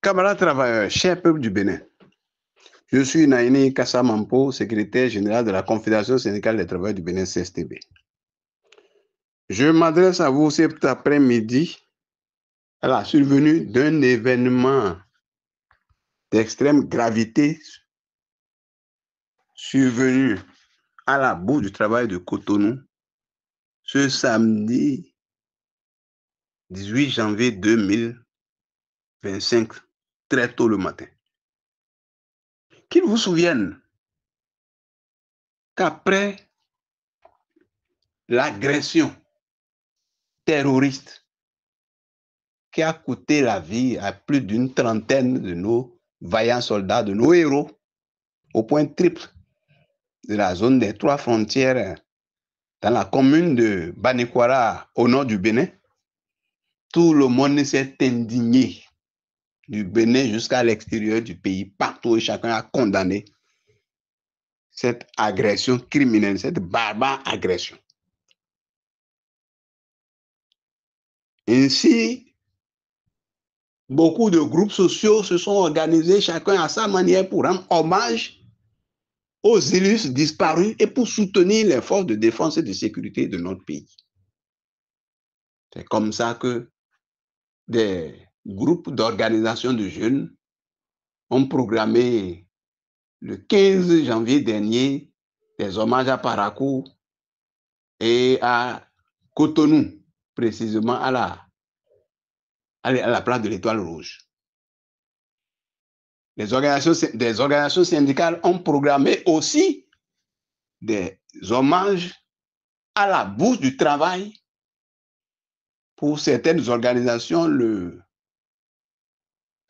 Camarades travailleurs, cher peuple du Bénin, je suis Naini Kassamampo, secrétaire général de la Confédération syndicale des travailleurs du Bénin, CSTB. Je m'adresse à vous cet après-midi à la survenue d'un événement d'extrême gravité survenu à la bourse du travail de Cotonou ce samedi 18 janvier 2025, très tôt le matin. Qu'ils vous souviennent qu'après l'agression terroriste qui a coûté la vie à plus d'une trentaine de nos vaillants soldats, de nos héros, au point triple de la zone des trois frontières dans la commune de Banikwara au nord du Bénin, tout le monde s'est indigné du Bénin jusqu'à l'extérieur du pays, partout et chacun a condamné cette agression criminelle, cette barbare agression. Ainsi, beaucoup de groupes sociaux se sont organisés, chacun à sa manière, pour rendre hommage aux illustres disparus et pour soutenir les forces de défense et de sécurité de notre pays. C'est comme ça que des groupes d'organisations de jeunes ont programmé le 15 janvier dernier des hommages à Parakou et à Cotonou, précisément à la place de l'Étoile Rouge. Des organisations syndicales ont programmé aussi des hommages à la bourse du travail pour certaines organisations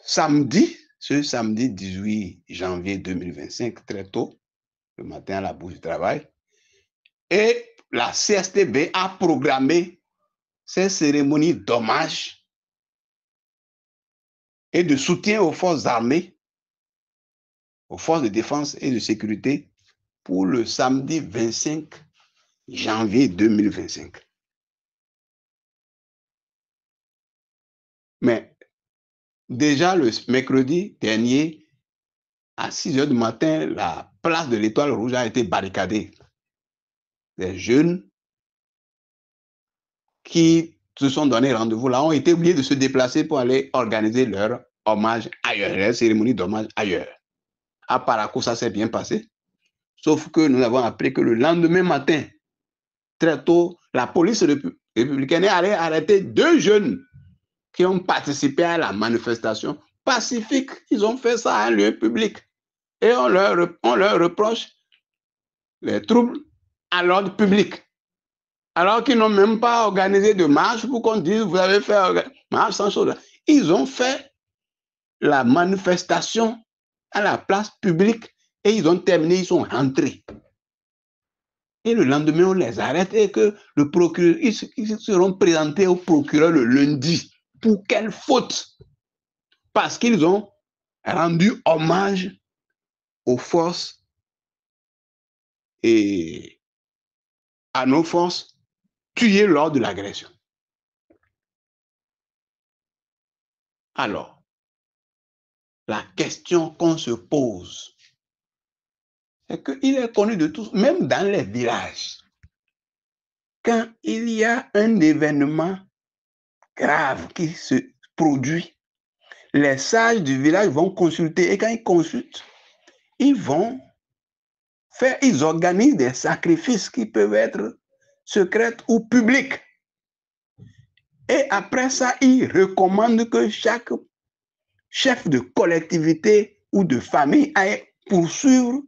ce samedi 18 janvier 2025, très tôt, le matin à la bourse du travail. Et la CSTB a programmé ces cérémonies d'hommage et de soutien aux forces armées, aux forces de défense et de sécurité pour le samedi 25 janvier 2025. Mais déjà le mercredi dernier, à 6 h du matin, la place de l'Étoile Rouge a été barricadée. Les jeunes qui se sont donné rendez-vous là ont été obligés de se déplacer pour aller organiser leur hommage ailleurs, leur cérémonie d'hommage ailleurs. À Parakou, ça s'est bien passé. Sauf que nous avons appris que le lendemain matin, très tôt, la police républicaine est allée arrêter 2 jeunes qui ont participé à la manifestation pacifique. Ils ont fait ça à un lieu public. Et on leur reproche les troubles à l'ordre public. Alors qu'ils n'ont même pas organisé de marche pour qu'on dise vous avez fait marche sans chose. Ils ont fait la manifestation à la place publique et ils ont terminé, ils sont rentrés. Et le lendemain, on les arrête et que le procureur, ils seront présentés au procureur le lundi. Pour quelle faute? Parce qu'ils ont rendu hommage aux forces et à nos forces tuées lors de l'agression. Alors, la question qu'on se pose, c'est qu'il est connu de tous, même dans les villages, quand il y a un événement grave qui se produit, les sages du village vont consulter et quand ils consultent, ils organisent des sacrifices qui peuvent être secrets ou publics. Et après ça, ils recommandent que chaque chef de collectivité ou de famille aille poursuivre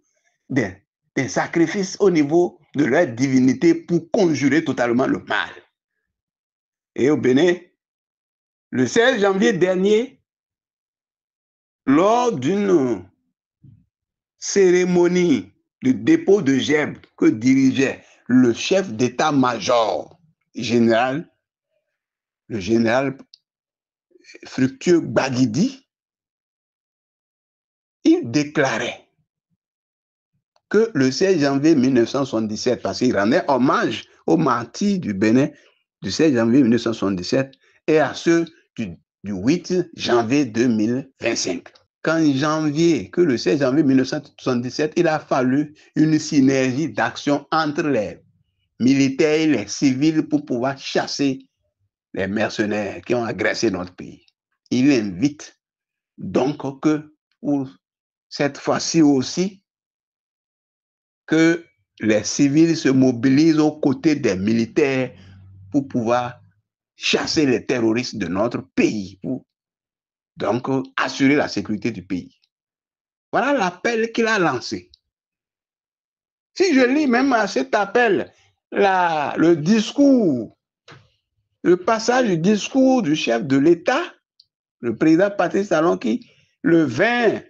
des sacrifices au niveau de leur divinité pour conjurer totalement le mal. Et au Bénin, le 16 janvier dernier, lors d'une cérémonie de dépôt de gerbes que dirigeait le chef d'état-major général, le général Fructueux Gbagidi, il déclarait que le 16 janvier 1977, parce qu'il rendait hommage aux martyrs du Bénin du 16 janvier 1977 et à ceux du du 8 janvier 2025. Qu'en janvier, que le 16 janvier 1977, il a fallu une synergie d'action entre les militaires et les civils pour pouvoir chasser les mercenaires qui ont agressé notre pays. Il invite donc que pour cette fois-ci aussi, que les civils se mobilisent aux côtés des militaires pour pouvoir chasser les terroristes de notre pays, pour donc assurer la sécurité du pays. Voilà l'appel qu'il a lancé. Si je lis même à cet appel le discours, le passage du discours du chef de l'État, le président Patrice Talon, qui le 20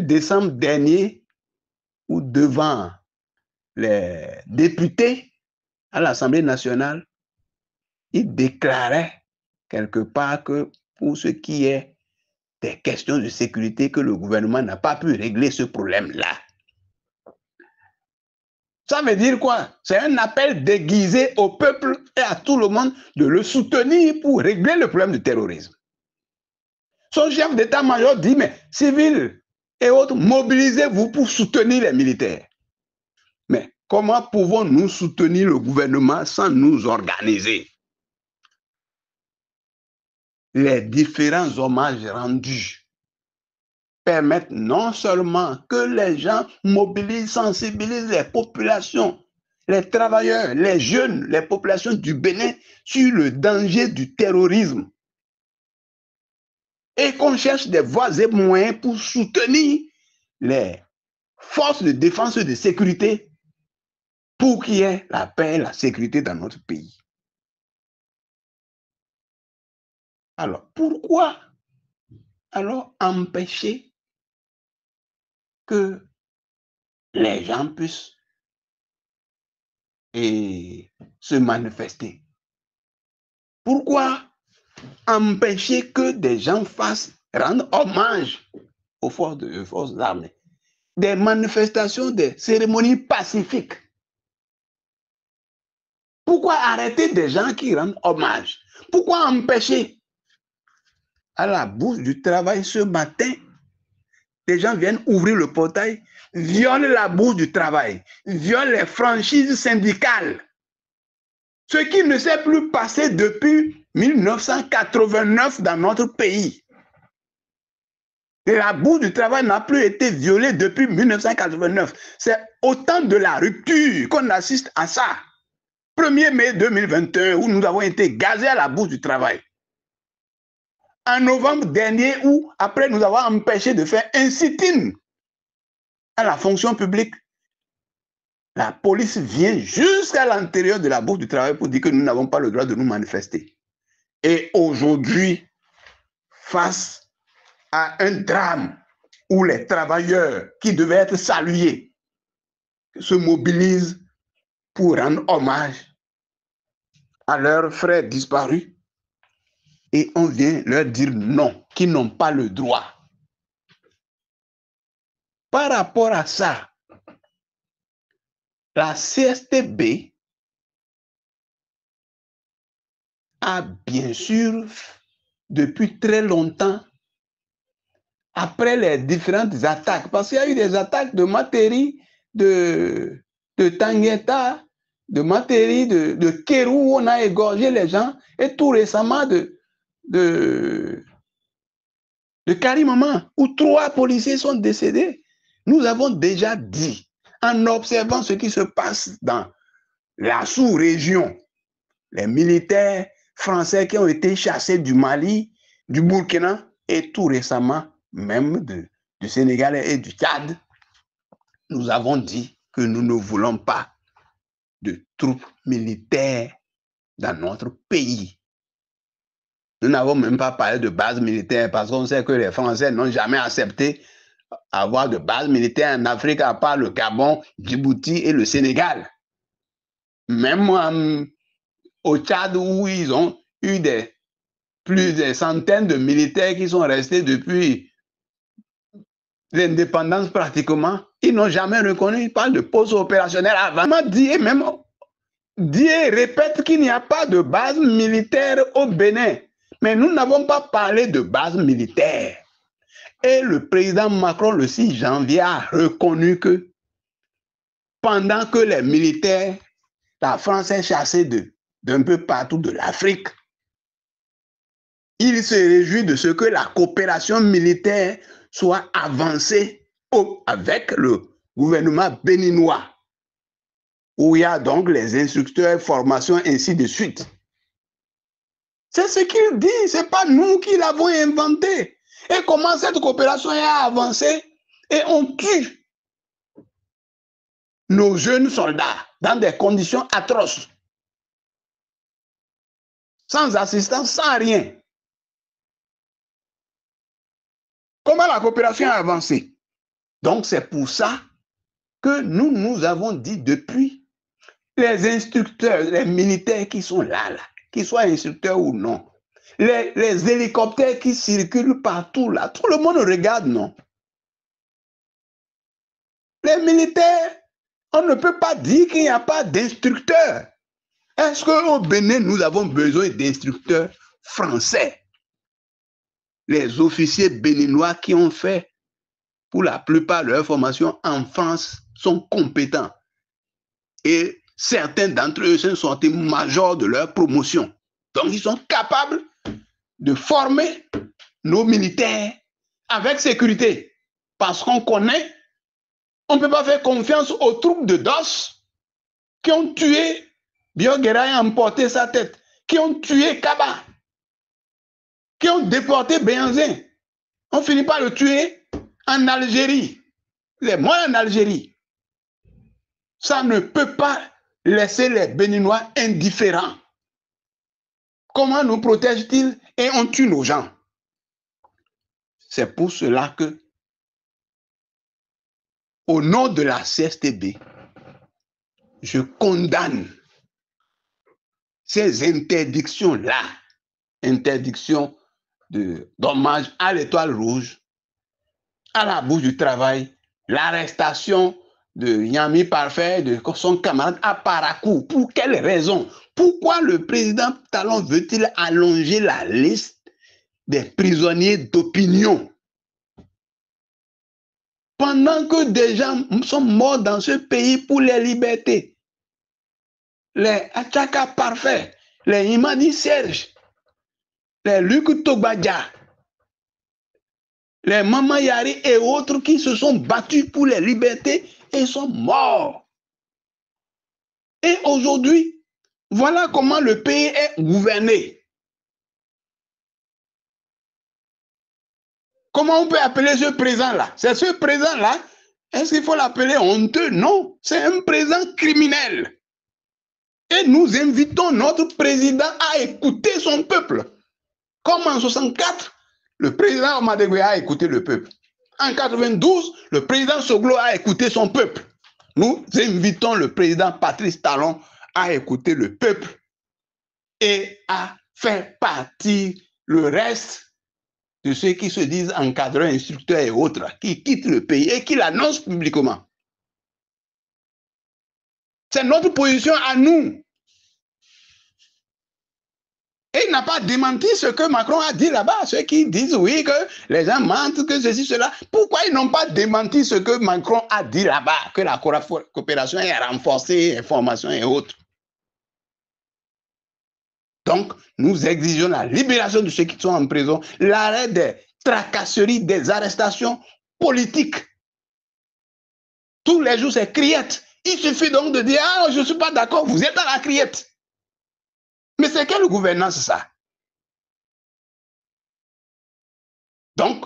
décembre dernier, ou devant les députés à l'Assemblée nationale, il déclarait quelque part que pour ce qui est des questions de sécurité, que le gouvernement n'a pas pu régler ce problème-là. Ça veut dire quoi? C'est un appel déguisé au peuple et à tout le monde de le soutenir pour régler le problème du terrorisme. Son chef d'état-major dit, mais civils et autres, mobilisez-vous pour soutenir les militaires. Mais comment pouvons-nous soutenir le gouvernement sans nous organiser? Les différents hommages rendus permettent non seulement que les gens mobilisent, sensibilisent les populations, les travailleurs, les jeunes, les populations du Bénin sur le danger du terrorisme et qu'on cherche des voies et moyens pour soutenir les forces de défense et de sécurité pour qu'il y ait la paix et la sécurité dans notre pays. Alors, pourquoi alors empêcher que les gens puissent se manifester? Pourquoi empêcher que des gens rendent hommage aux forces armées? Des manifestations, des cérémonies pacifiques. Pourquoi arrêter des gens qui rendent hommage? Pourquoi empêcher? À la Bourse du Travail ce matin, des gens viennent ouvrir le portail, violent la Bourse du Travail, violent les franchises syndicales. Ce qui ne s'est plus passé depuis 1989 dans notre pays. Et la Bourse du Travail n'a plus été violée depuis 1989. C'est au temps de la rupture qu'on assiste à ça. 1er mai 2021, où nous avons été gazés à la Bourse du Travail. En novembre dernier, où après nous avons empêché de faire un sit-in à la fonction publique, la police vient jusqu'à l'intérieur de la Bourse du Travail pour dire que nous n'avons pas le droit de nous manifester. Et aujourd'hui, face à un drame où les travailleurs qui devaient être salués se mobilisent pour rendre hommage à leurs frères disparus, et on vient leur dire non, qu'ils n'ont pas le droit. Par rapport à ça, la CSTB a bien sûr, depuis très longtemps, après les différentes attaques, parce qu'il y a eu des attaques de Materi, de Tangueta, de Materi, de Kérou, où on a égorgé les gens, et tout récemment de Karimama, où 3 policiers sont décédés. Nous avons déjà dit, en observant ce qui se passe dans la sous-région, les militaires français qui ont été chassés du Mali, du Burkina, et tout récemment, même du Sénégal et du Tchad, nous avons dit que nous ne voulons pas de troupes militaires dans notre pays. Nous n'avons même pas parlé de base militaire parce qu'on sait que les Français n'ont jamais accepté avoir de base militaire en Afrique à part le Gabon, Djibouti et le Sénégal. Même au Tchad où ils ont eu plus de centaines de militaires qui sont restés depuis l'indépendance pratiquement, ils n'ont jamais reconnu, ils parlent de pause opérationnelle avant. On m'a dit, et même dit et répète qu'il n'y a pas de base militaire au Bénin. Mais nous n'avons pas parlé de base militaire. Et le président Macron, le 6 janvier, a reconnu que pendant que les militaires, la France est chassée d'un peu partout de l'Afrique, il se réjouit de ce que la coopération militaire soit avancée avec le gouvernement béninois, où il y a donc les instructeurs, formations, ainsi de suite. C'est ce qu'il dit, ce n'est pas nous qui l'avons inventé. Et comment cette coopération a avancé et on tue nos jeunes soldats dans des conditions atroces, sans assistance, sans rien. Comment la coopération a avancé? Donc c'est pour ça que nous avons dit depuis, les instructeurs, les militaires qui sont là, qu'ils soient instructeurs ou non, les hélicoptères qui circulent partout là, tout le monde regarde, non? Les militaires, on ne peut pas dire qu'il n'y a pas d'instructeurs. Est-ce qu'au Bénin, nous avons besoin d'instructeurs français? Les officiers béninois qui ont fait, pour la plupart de leur formation en France, sont compétents. Et certains d'entre eux sont sortis majors de leur promotion. Donc, ils sont capables de former nos militaires avec sécurité. Parce qu'on connaît, on ne peut pas faire confiance aux troupes de DOS qui ont tué Bioguera et emporté sa tête, qui ont tué Kaba, qui ont déporté Béhanzin. On finit par le tuer en Algérie. Il est mort en Algérie. Ça ne peut pas laisser les Béninois indifférents. Comment nous protège-t-il et on tue nos gens? C'est pour cela que, au nom de la CSTB, je condamne ces interdictions-là, interdictions d'hommage à l'étoile rouge, à la bourse du travail, l'arrestation de Yami Parfait, de son camarade à Parakou. Pour quelle raison? Pourquoi le président Talon veut-il allonger la liste des prisonniers d'opinion? Pendant que des gens sont morts dans ce pays pour les libertés. Les Achaka Parfait, les Imani Serge, les Luc Togbadja, les Mama Yari et autres qui se sont battus pour les libertés et sont morts. Et aujourd'hui, voilà comment le pays est gouverné. Comment on peut appeler ce président-là? C'est ce président-là, est-ce qu'il faut l'appeler honteux? Non, c'est un président criminel. Et nous invitons notre président à écouter son peuple. Comme en 64, le président Omadegwe a écouté le peuple. En 92, le président Soglo a écouté son peuple. Nous invitons le président Patrice Talon à écouter le peuple et à faire partie le reste de ceux qui se disent encadreurs, instructeurs et autres, qui quittent le pays et qui l'annoncent publiquement. C'est notre position à nous. Et il n'a pas démenti ce que Macron a dit là-bas. Ceux qui disent oui, que les gens mentent, que ceci, cela. Pourquoi ils n'ont pas démenti ce que Macron a dit là-bas, que la coopération est renforcée, formation et autres? Donc, nous exigeons la libération de ceux qui sont en prison, l'arrêt des tracasseries, des arrestations politiques. Tous les jours, c'est criette. Il suffit donc de dire, ah, je ne suis pas d'accord, vous êtes dans la criette. Mais c'est quelle gouvernance ça? Donc,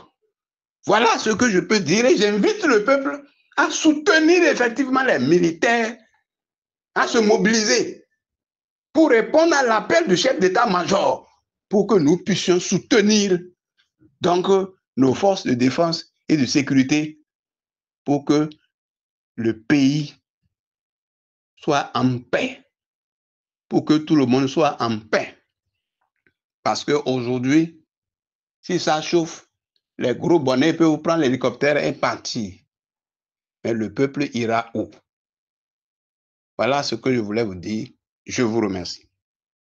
voilà ce que je peux dire et j'invite le peuple à soutenir effectivement les militaires, à se mobiliser pour répondre à l'appel du chef d'état-major, pour que nous puissions soutenir donc nos forces de défense et de sécurité pour que le pays soit en paix, pour que tout le monde soit en paix. Parce qu'aujourd'hui, si ça chauffe, les gros bonnets peuvent prendre l'hélicoptère et partir. Mais le peuple ira où? Voilà ce que je voulais vous dire. Je vous remercie.